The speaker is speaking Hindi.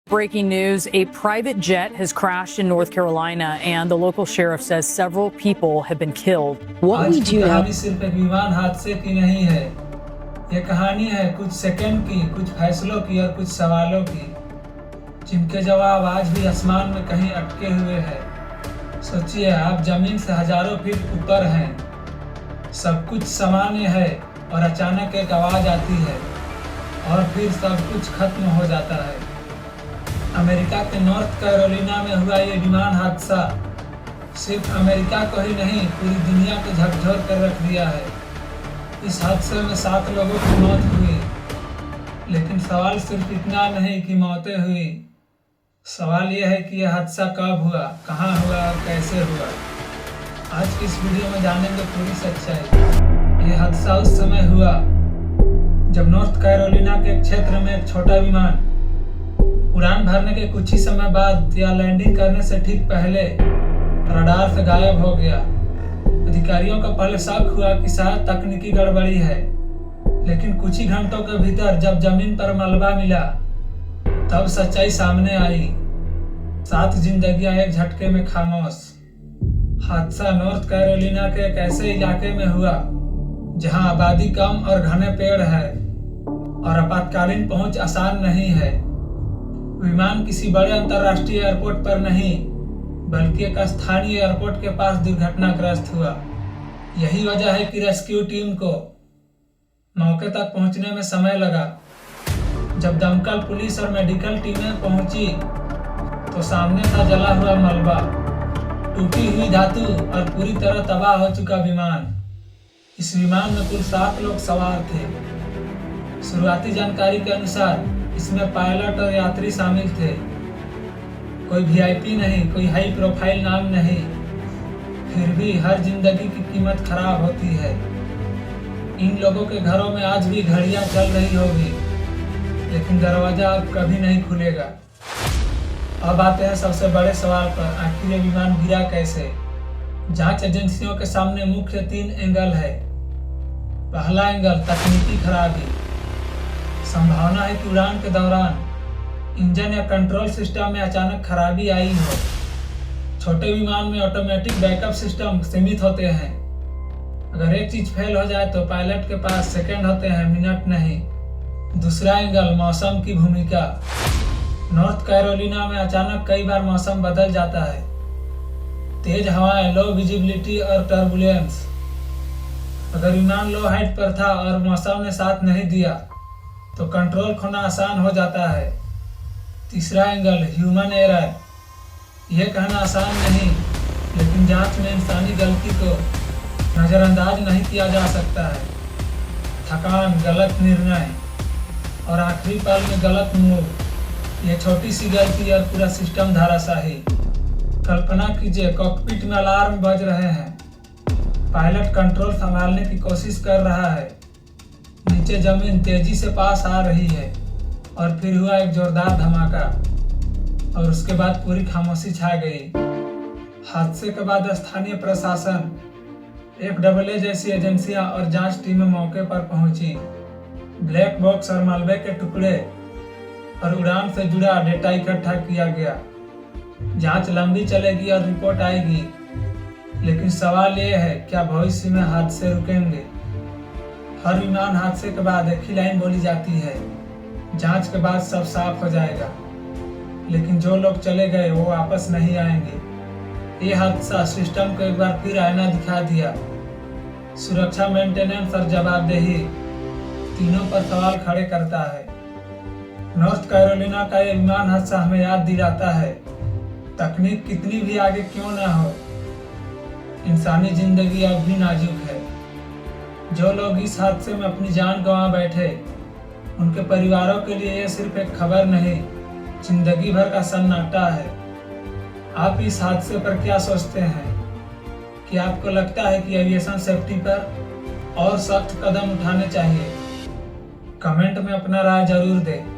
Breaking news, a private jet has crashed in North Carolina and the local sheriff says several people have been killed. What we do now सिर्फ एक विमान हादसे की नहीं है। ये कहानी है कुछ सेकंड की, कुछ फैसलों की और कुछ सवालों की, जिनके जवाब आज भी आसमान में कहीं अटके हुए हैं। सोचिए, आप जमीन से हजारों फीट ऊपर हैं, सब कुछ सामान्य है और अचानक एक आवाज आती है और फिर सब कुछ खत्म हो जाता है। अमेरिका के नॉर्थ कैरोलिना में हुआ ये विमान हादसा सिर्फ अमेरिका को ही नहीं, पूरी दुनिया को झकझोर कर रख दिया है। इस हादसे में 7 लोगों की मौत हुई, लेकिन सवाल सिर्फ इतना नहीं कि मौतें हुई। सवाल यह है कि यह हादसा कब हुआ, कहाँ हुआ और कैसे हुआ। आज की इस वीडियो में जानेंगे पूरी सच्चाई। यह हादसा उस समय हुआ जब नॉर्थ कैरोलिना के एक क्षेत्र में एक छोटा विमान उड़ान भरने के कुछ ही समय बाद या लैंडिंग करने से ठीक पहले रडार से गायब हो गया। अधिकारियों को पहले शक हुआ कि शायद तकनीकी गड़बड़ी है, लेकिन कुछ ही घंटों के भीतर जब जमीन पर मलबा मिला तब सच्चाई सामने आई। 7 जिंदगियां एक झटके में खामोश। हादसा नॉर्थ कैरोलिना के एक ऐसे इलाके में हुआ जहां आबादी कम और घने पेड़ है और आपातकालीन पहुंच आसान नहीं है। विमान किसी बड़े अंतर्राष्ट्रीय एयरपोर्ट पर नहीं, बल्कि एक स्थानीय एयरपोर्ट के पास दुर्घटनाग्रस्त हुआ। यही वजह है कि रेस्क्यू टीम को मौके तक पहुंचने में समय लगा। जब दमकल, पुलिस और मेडिकल टीमें पहुंची तो सामने था जला हुआ मलबा, टूटी हुई धातु और पूरी तरह तबाह हो चुका विमान। इस विमान में कुल 7 लोग सवार थे। शुरुआती जानकारी के अनुसार इसमें पायलट और यात्री शामिल थे। कोई वीआईपी नहीं, कोई हाई प्रोफाइल नाम नहीं। फिर भी हर जिंदगी की कीमत खराब होती है। इन लोगों के घरों में आज भी घड़ियां चल रही होगी, लेकिन दरवाजा अब कभी नहीं खुलेगा। अब आते हैं सबसे बड़े सवाल पर, आखिर ये विमान गिरा कैसे। जांच एजेंसियों के सामने मुख्य 3 एंगल है। पहला एंगल, तकनीकी खराबी। संभावना है कि उड़ान के दौरान इंजन या कंट्रोल सिस्टम में अचानक खराबी आई हो। छोटे विमान में ऑटोमेटिक बैकअप सिस्टम सीमित होते हैं। अगर एक चीज फेल हो जाए तो पायलट के पास सेकंड होते हैं, मिनट नहीं। दूसरा एंगल, मौसम की भूमिका। नॉर्थ कैरोलिना में अचानक कई बार मौसम बदल जाता है। तेज हवाएं, लो विजिबिलिटी और टर्बुलेंस। अगर विमान लो हाइट पर था और मौसम ने साथ नहीं दिया तो कंट्रोल खोना आसान हो जाता है। तीसरा एंगल, ह्यूमन एरर। यह कहना आसान नहीं, लेकिन जांच में इंसानी गलती को नज़रअंदाज नहीं किया जा सकता है। थकान, गलत निर्णय और आखिरी पल में गलत मूव। यह छोटी सी गलती और पूरा सिस्टम धराशायी। कल्पना कीजिए, कॉकपिट में अलार्म बज रहे हैं, पायलट कंट्रोल संभालने की कोशिश कर रहा है, नीचे जमीन तेजी से पास आ रही है और फिर हुआ एक जोरदार धमाका और उसके बाद पूरी खामोशी छा गई। हादसे के बाद स्थानीय प्रशासन, FAA जैसी एजेंसियां और जांच टीमें मौके पर पहुंची। ब्लैक बॉक्स और मलबे के टुकड़े और उड़ान से जुड़ा डेटा इकट्ठा किया गया। जांच लंबी चलेगी और रिपोर्ट आएगी, लेकिन सवाल यह है, क्या भविष्य में हादसे रुकेंगे। हर विमान हादसे के बाद एक ही लाइन बोली जाती है, जांच के बाद सब साफ हो जाएगा। लेकिन जो लोग चले गए वो वापस नहीं आएंगे। ये हादसा सिस्टम को एक बार फिर आईना दिखा दिया। सुरक्षा, मेंटेनेंस और जवाबदेही तीनों पर सवाल खड़े करता है। नॉर्थ कैरोलिना का ये विमान हादसा हमें याद दिलाता है, तकनीक कितनी भी आगे क्यों ना हो, इंसानी जिंदगी अब भी नाजुक है। जो लोग इस हादसे में अपनी जान गंवा बैठे, उनके परिवारों के लिए यह सिर्फ एक खबर नहीं, जिंदगी भर का सन्नाटा है। आप इस हादसे पर क्या सोचते हैं? कि आपको लगता है कि एविएशन सेफ्टी पर और सख्त कदम उठाने चाहिए? कमेंट में अपना राय जरूर दें।